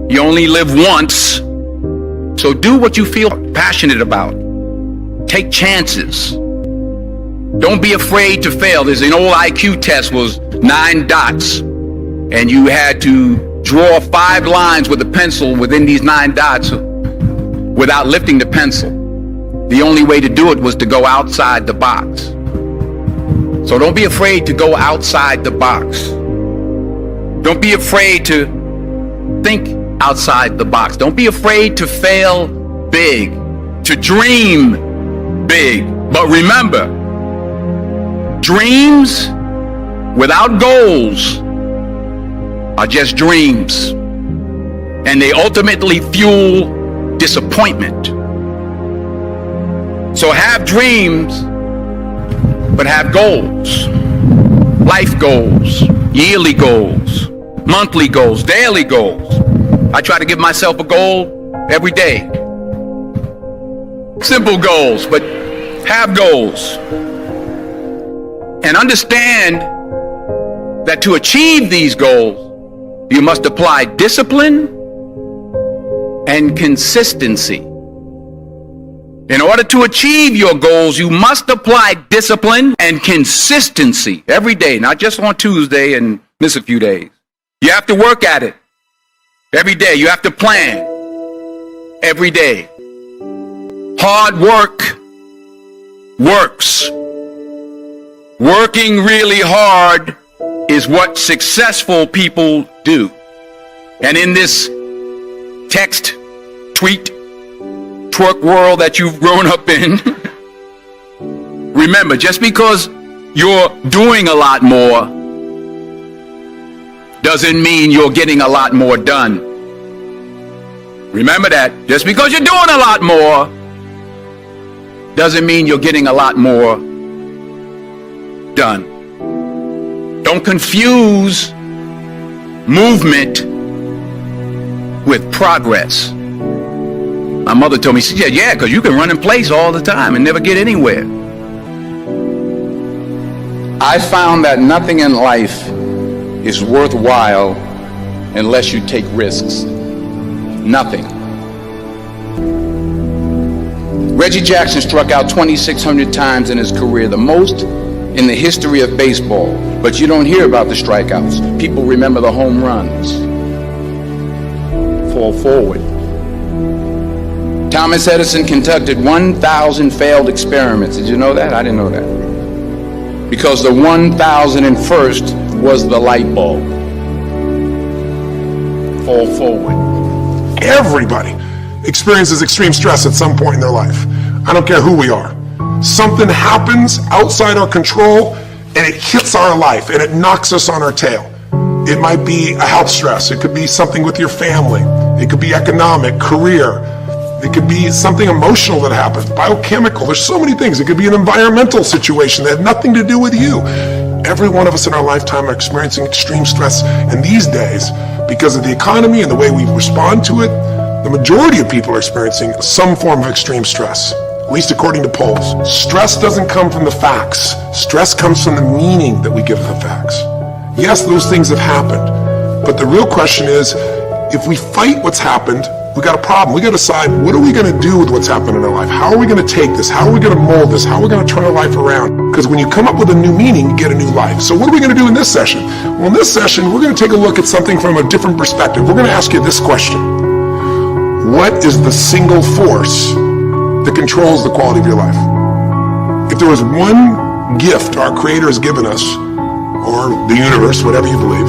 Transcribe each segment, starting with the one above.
You only live once. So do what you feel passionate about. Take chances. Don't be afraid to fail. There's an old IQ test, was 9 dots. And you had to draw 5 lines with a pencil within these 9 dots without lifting the pencil. The only way to do it was to go outside the box. So don't be afraid to go outside the box. Don't be afraid to think outside the box. Don't be afraid to fail big, to dream big. But remember, dreams without goals are just dreams, and they ultimately fuel disappointment. So have dreams, but have goals. Life goals, yearly goals, monthly goals, daily goals. I try to give myself a goal every day. Simple goals, but have goals. And understand that to achieve these goals, you must apply discipline and consistency. In order to achieve your goals, you must apply discipline and consistency every day, not just on Tuesday and miss a few days. You have to work at it every day. You have to plan every day. Hard work works. Working really hard is what successful people do. And in this text, tweet, twerk world that you've grown up in, remember, just because you're doing a lot more doesn't mean you're getting a lot more done. Remember that. Just because you're doing a lot more doesn't mean you're getting a lot more done. Don't confuse movement with progress. My mother told me, she said, yeah, because you can run in place all the time and never get anywhere. I found that nothing in life is worthwhile unless you take risks. Nothing. Reggie Jackson struck out 2,600 times in his career, the most in the history of baseball. But you don't hear about the strikeouts. People remember the home runs. Fall forward. Thomas Edison conducted 1,000 failed experiments. Did you know that? I didn't know that. Because the 1,001st was the light bulb. Fall forward. Everybody experiences extreme stress at some point in their life. I don't care who we are. Something happens outside our control and it hits our life and it knocks us on our tail. It might be a health stress. It could be something with your family. It could be economic, career. It could be something emotional that happens, biochemical. There's so many things. It could be an environmental situation that had nothing to do with you. Every one of us in our lifetime are experiencing extreme stress. And these days, because of the economy and the way we respond to it, the majority of people are experiencing some form of extreme stress, at least according to polls. Stress doesn't come from the facts. Stress comes from the meaning that we give the facts. Yes, those things have happened. But the real question is, if we fight what's happened, we got a problem. We got to decide, what are we going to do with what's happened in our life? How are we going to take this? How are we going to mold this? How are we going to turn our life around? Because when you come up with a new meaning, you get a new life. So what are we going to do in this session? Well, in this session, we're going to take a look at something from a different perspective. We're going to ask you this question. What is the single force that controls the quality of your life? If there was one gift our Creator has given us, or the universe, whatever you believe,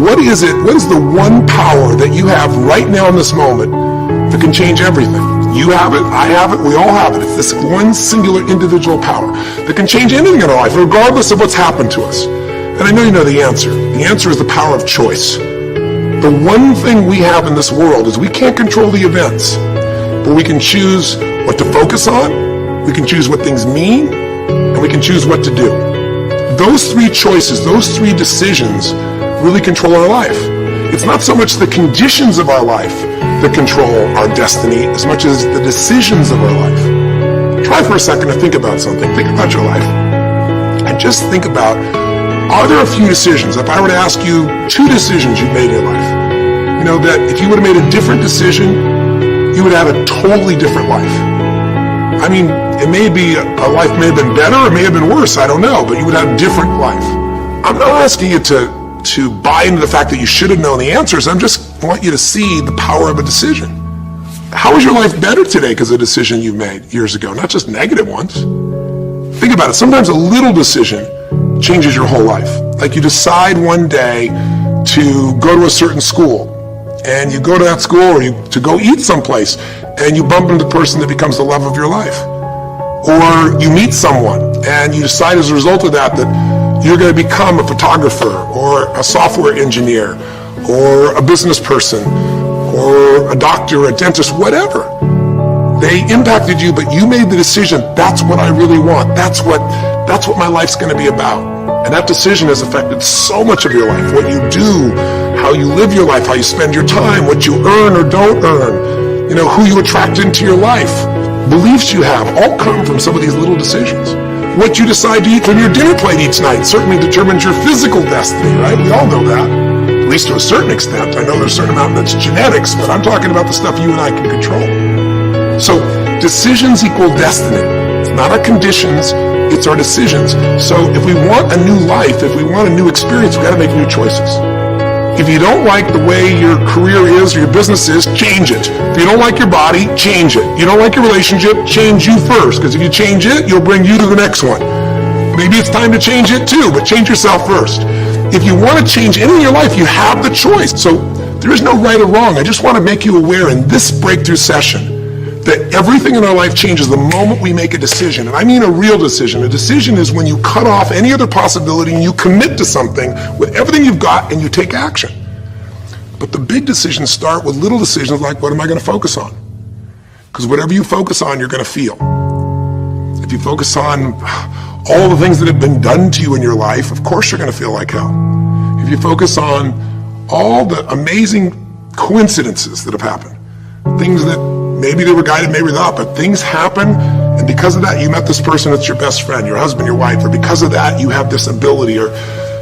what is it? What is the one power that you have right now in this moment that can change everything? You have it, I have it, we all have it. It's this one singular individual power that can change anything in our life, regardless of what's happened to us. And I know you know the answer. The answer is the power of choice. The one thing we have in this world is we can't control the events, but we can choose what to focus on, we can choose what things mean, and we can choose what to do. Those three choices, those three decisions really control our life. It's not so much the conditions of our life that control our destiny as much as the decisions of our life. Try for a second to think about something. Think about your life. And just think about, are there a few decisions? If I were to ask you 2 decisions you've made in your life, You know, that if you would have made a different decision, you would have a totally different life. I mean, it may be, a life may have been better, or it may have been worse, I don't know, but you would have a different life. I'm not asking you to buy into the fact that you should have known the answers. I just want you to see the power of a decision. How is your life better today because of a decision you made years ago, not just negative ones? Think about it. Sometimes a little decision changes your whole life. Like you decide one day to go to a certain school, and you go to that school, or to go eat someplace, and you bump into the person that becomes the love of your life. Or you meet someone, and you decide as a result of that you're going to become a photographer, or a software engineer, or a business person, or a doctor, a dentist, whatever. They impacted you, but you made the decision, that's what I really want. That's what my life's going to be about. And that decision has affected so much of your life. What you do, how you live your life, how you spend your time, what you earn or don't earn, you know, who you attract into your life, beliefs you have, all come from some of these little decisions. What you decide to eat from your dinner plate each night certainly determines your physical destiny, right? We all know that, at least to a certain extent. I know there's a certain amount that's genetics, but I'm talking about the stuff you and I can control. So decisions equal destiny. It's not our conditions, it's our decisions. So if we want a new life, if we want a new experience, we got to make new choices. If you don't like the way your career is or your business is, change it. If you don't like your body, change it. You don't like your relationship, change you first. Because if you change it, you'll bring you to the next one. Maybe it's time to change it too, but change yourself first. If you want to change anything in your life, you have the choice. So there is no right or wrong. I just want to make you aware in this breakthrough session that everything in our life changes the moment we make a decision. And I mean a real decision. A decision is when you cut off any other possibility and you commit to something with everything you've got and you take action. But the big decisions start with little decisions like, what am I going to focus on? Because whatever you focus on, you're going to feel. If you focus on all the things that have been done to you in your life, of course you're going to feel like hell. If you focus on all the amazing coincidences that have happened, things that maybe they were guided, maybe not, but things happen, and because of that, you met this person that's your best friend, your husband, your wife, or because of that, you have this ability, or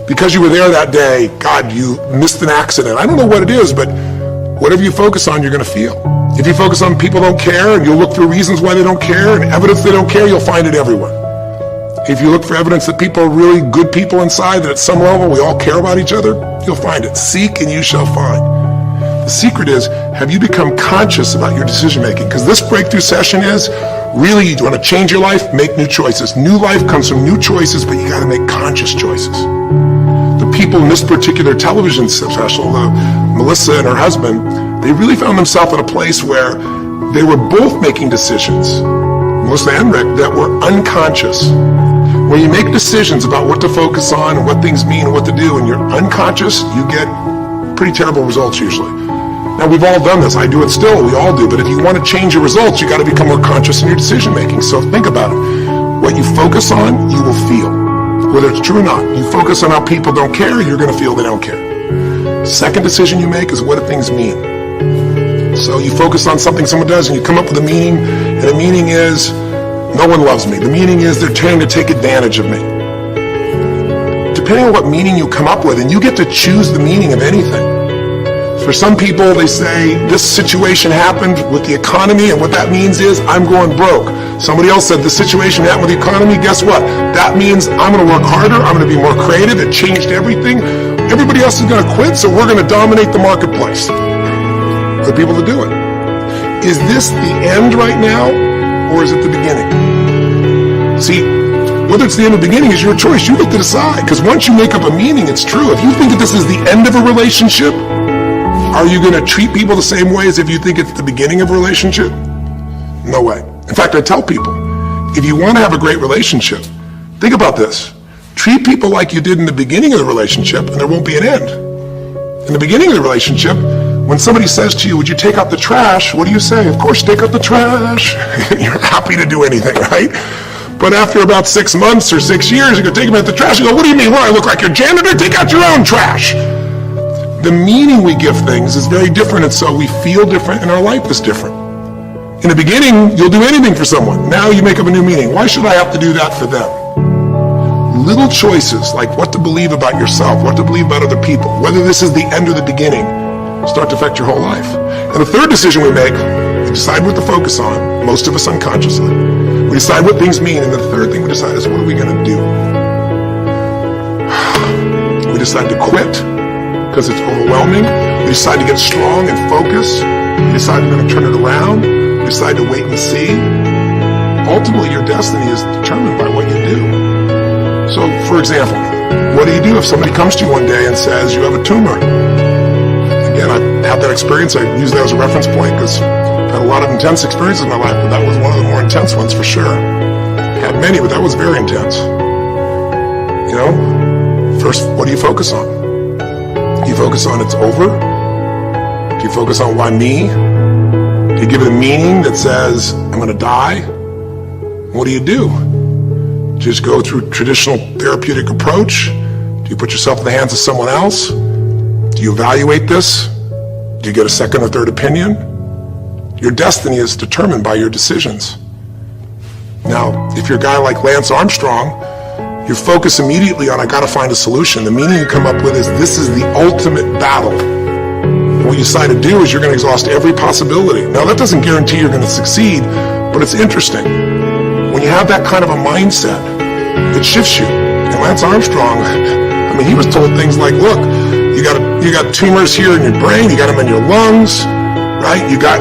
because you were there that day, God, you missed an accident. I don't know what it is, but whatever you focus on, you're going to feel. If you focus on people don't care, and you'll look for reasons why they don't care, and evidence they don't care, you'll find it everywhere. If you look for evidence that people are really good people inside, that at some level we all care about each other, you'll find it. Seek and you shall find. The secret is, have you become conscious about your decision making? Because this breakthrough session is, really, you want to change your life, make new choices. New life comes from new choices, but you got to make conscious choices. The people in this particular television special, Melissa and her husband, they really found themselves in a place where they were both making decisions, Melissa and Rick, that were unconscious. When you make decisions about what to focus on and what things mean and what to do, and you're unconscious, you get pretty terrible results usually. Now, we've all done this. I do it still. We all do. But if you want to change your results, you got to become more conscious in your decision making. So think about it. What you focus on, you will feel. Whether it's true or not. You focus on how people don't care, you're going to feel they don't care. Second decision you make is, what do things mean? So you focus on something someone does, and you come up with a meaning, and the meaning is, no one loves me. The meaning is, they're trying to take advantage of me. Depending on what meaning you come up with, and you get to choose the meaning of anything. For some people, they say, this situation happened with the economy, and what that means is, I'm going broke. Somebody else said, the situation happened with the economy, guess what? That means I'm going to work harder, I'm going to be more creative, it changed everything. Everybody else is going to quit, so we're going to dominate the marketplace. For people to do it. Is this the end right now, or is it the beginning? See, whether it's the end or the beginning is your choice. You get to decide, because once you make up a meaning, it's true. If you think that this is the end of a relationship, are you going to treat people the same way as if you think it's the beginning of a relationship? No way. In fact, I tell people, if you want to have a great relationship, think about this. Treat people like you did in the beginning of the relationship, and there won't be an end. In the beginning of the relationship, when somebody says to you, would you take out the trash? What do you say? Of course, take out the trash. You're happy to do anything, right? But after about 6 months or 6 years, you go take them out the trash. You go, what do you mean? What, I look like your janitor? Take out your own trash. The meaning we give things is very different, and so we feel different, and our life is different. In the beginning, you'll do anything for someone. Now you make up a new meaning. Why should I have to do that for them? Little choices, like what to believe about yourself, what to believe about other people, whether this is the end or the beginning, start to affect your whole life. And the third decision we make, we decide what to focus on, most of us unconsciously. We decide what things mean, and the third thing we decide is what are we going to do? We decide to quit because it's overwhelming. We decide to get strong and focus. We decide we're going to turn it around. We decide to wait and see. Ultimately, your destiny is determined by what you do. So, for example, what do you do if somebody comes to you one day and says you have a tumor? Again, I had that experience. I use that as a reference point because I've had a lot of intense experiences in my life, but that was one of the more intense ones for sure. I had many, but that was very intense. You know, first, what do you focus on? Do you focus on it's over? Do you focus on why me? Do you give it a meaning that says I'm going to die? What do? Do you just go through traditional therapeutic approach? Do you put yourself in the hands of someone else? Do you evaluate this? Do you get a second or third opinion? Your destiny is determined by your decisions. Now, if you're a guy like Lance Armstrong, you focus immediately on, I gotta find a solution. The meaning you come up with is, this is the ultimate battle. And what you decide to do is you're gonna exhaust every possibility. Now, that doesn't guarantee you're gonna succeed, but it's interesting. When you have that kind of a mindset, it shifts you. And Lance Armstrong, I mean, he was told things like, look, you got tumors here in your brain, you got them in your lungs, right? You got,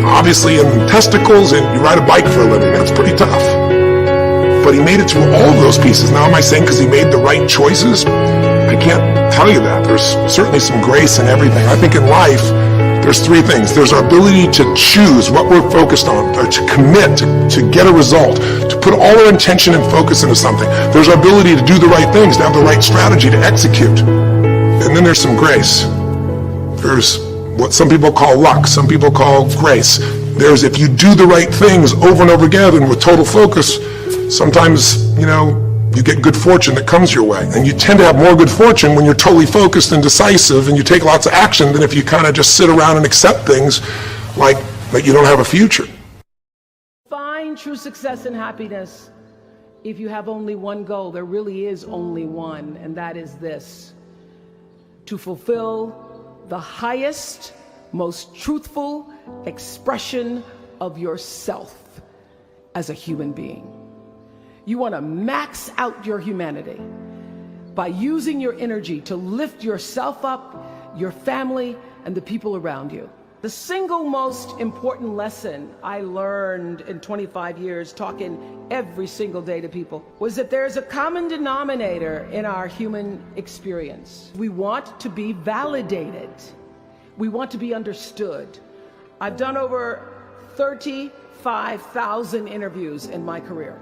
obviously, in testicles, and you ride a bike for a living. That's pretty tough. But he made it through all of those pieces. Now, am I saying because he made the right choices? I can't tell you that. There's certainly some grace in everything. I think in life, there's three things. There's our ability to choose what we're focused on, or to commit, to get a result, to put all our intention and focus into something. There's our ability to do the right things, to have the right strategy to execute. And then there's some grace. There's what some people call luck, some people call grace. There's, if you do the right things over and over again and with total focus, sometimes, you know, you get good fortune that comes your way. And you tend to have more good fortune when you're totally focused and decisive and you take lots of action than if you kind of just sit around and accept things like that you don't have a future. Find true success and happiness if you have only one goal. There really is only one, and that is this: to fulfill the highest, most truthful expression of yourself as a human being. You want to max out your humanity by using your energy to lift yourself up, your family, and the people around you. The single most important lesson I learned in 25 years talking every single day to people was that there's a common denominator in our human experience. We want to be validated. We want to be understood. I've done over 35,000 interviews in my career.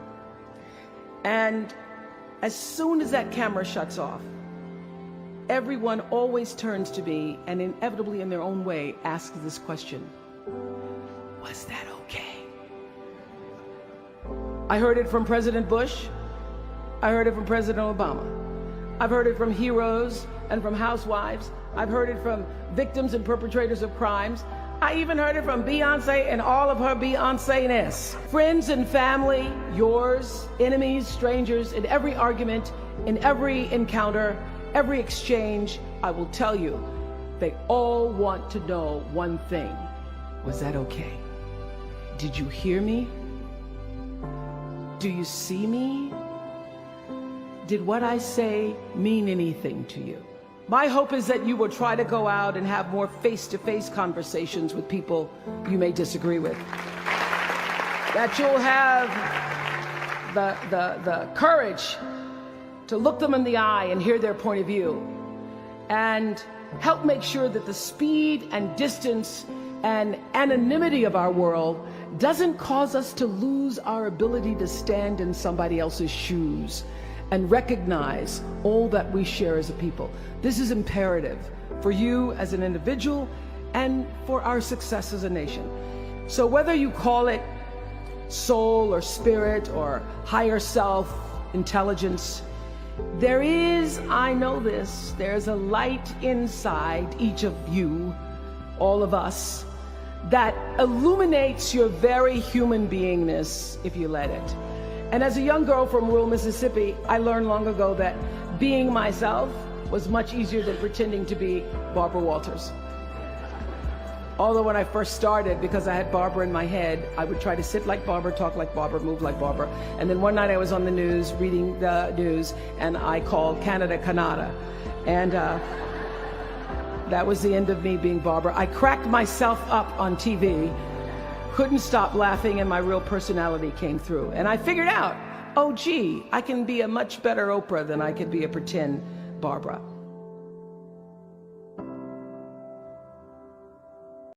And as soon as that camera shuts off, everyone always turns to me and inevitably in their own way asks this question: was that okay? I heard it from President Bush. I heard it from President Obama. I've heard it from heroes and from housewives. I've heard it from victims and perpetrators of crimes. I even heard it from Beyonce and all of her Beyonce-ness. Friends and family, yours, enemies, strangers, in every argument, in every encounter, every exchange, I will tell you, they all want to know one thing: was that okay? Did you hear me? Do you see me? Did what I say mean anything to you? My hope is that you will try to go out and have more face-to-face conversations with people you may disagree with. That you'll have the courage to look them in the eye and hear their point of view, and help make sure that the speed and distance and anonymity of our world doesn't cause us to lose our ability to stand in somebody else's shoes and recognize all that we share as a people. This is imperative for you as an individual and for our success as a nation. So whether you call it soul or spirit or higher self, intelligence, there is, I know this, there's a light inside each of you, all of us, that illuminates your very human beingness if you let it. And as a young girl from rural Mississippi, I learned long ago that being myself was much easier than pretending to be Barbara Walters. Although when I first started, because I had Barbara in my head, I would try to sit like Barbara, talk like Barbara, move like Barbara. And then one night I was on the news, reading the news, and I called Canada, Canada. And that was the end of me being Barbara. I cracked myself up on TV, couldn't stop laughing, and my real personality came through. And I figured out, oh gee, I can be a much better Oprah than I could be a pretend Barbara.